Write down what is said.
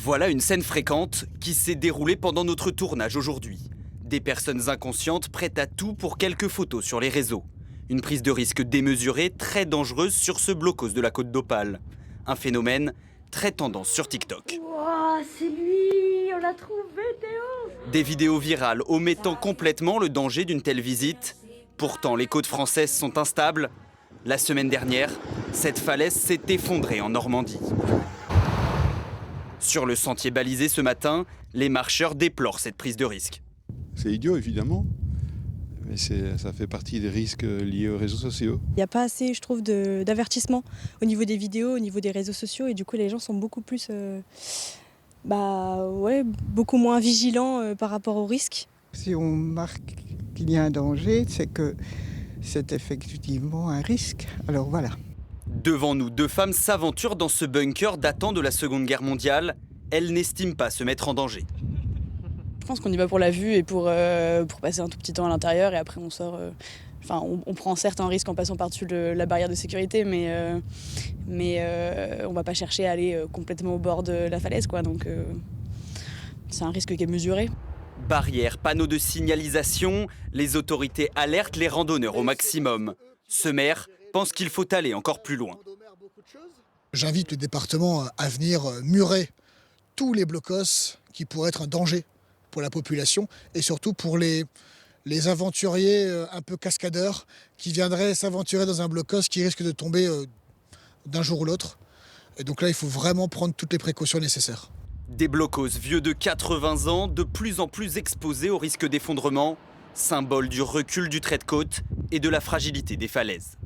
Voilà une scène fréquente qui s'est déroulée pendant notre tournage aujourd'hui. Des personnes inconscientes prêtes à tout pour quelques photos sur les réseaux. Une prise de risque démesurée, très dangereuse sur ce blocos de la Côte d'Opale. Un phénomène très tendance sur TikTok. Wow, c'est lui, on l'a trouvé, Théo. Des vidéos virales omettant complètement le danger d'une telle visite. Pourtant, les côtes françaises sont instables. La semaine dernière, cette falaise s'est effondrée en Normandie. Sur le sentier balisé ce matin, les marcheurs déplorent cette prise de risque. C'est idiot, évidemment, mais ça fait partie des risques liés aux réseaux sociaux. Il n'y a pas assez, je trouve, d'avertissement au niveau des vidéos, au niveau des réseaux sociaux, et du coup les gens sont beaucoup plus, beaucoup moins vigilants par rapport aux risques. Si on marque qu'il y a un danger, c'est que c'est effectivement un risque. Alors voilà. Devant nous, deux femmes s'aventurent dans ce bunker datant de la Seconde Guerre mondiale. Elles n'estiment pas se mettre en danger. Je pense qu'on y va pour la vue et pour passer un tout petit temps à l'intérieur et après on sort. On prend certes un risque en passant par-dessus la barrière de sécurité, mais on ne va pas chercher à aller complètement au bord de la falaise, quoi. Donc c'est un risque qui est mesuré. Barrières, panneaux de signalisation, les autorités alertent les randonneurs au maximum. Ce maire pense qu'il faut aller encore plus loin. J'invite le département à venir murer tous les blocos qui pourraient être un danger pour la population et surtout pour les aventuriers un peu cascadeurs qui viendraient s'aventurer dans un blocos qui risque de tomber d'un jour ou l'autre. Et donc là, il faut vraiment prendre toutes les précautions nécessaires. Des blocos vieux de 80 ans, de plus en plus exposés au risque d'effondrement, symbole du recul du trait de côte et de la fragilité des falaises.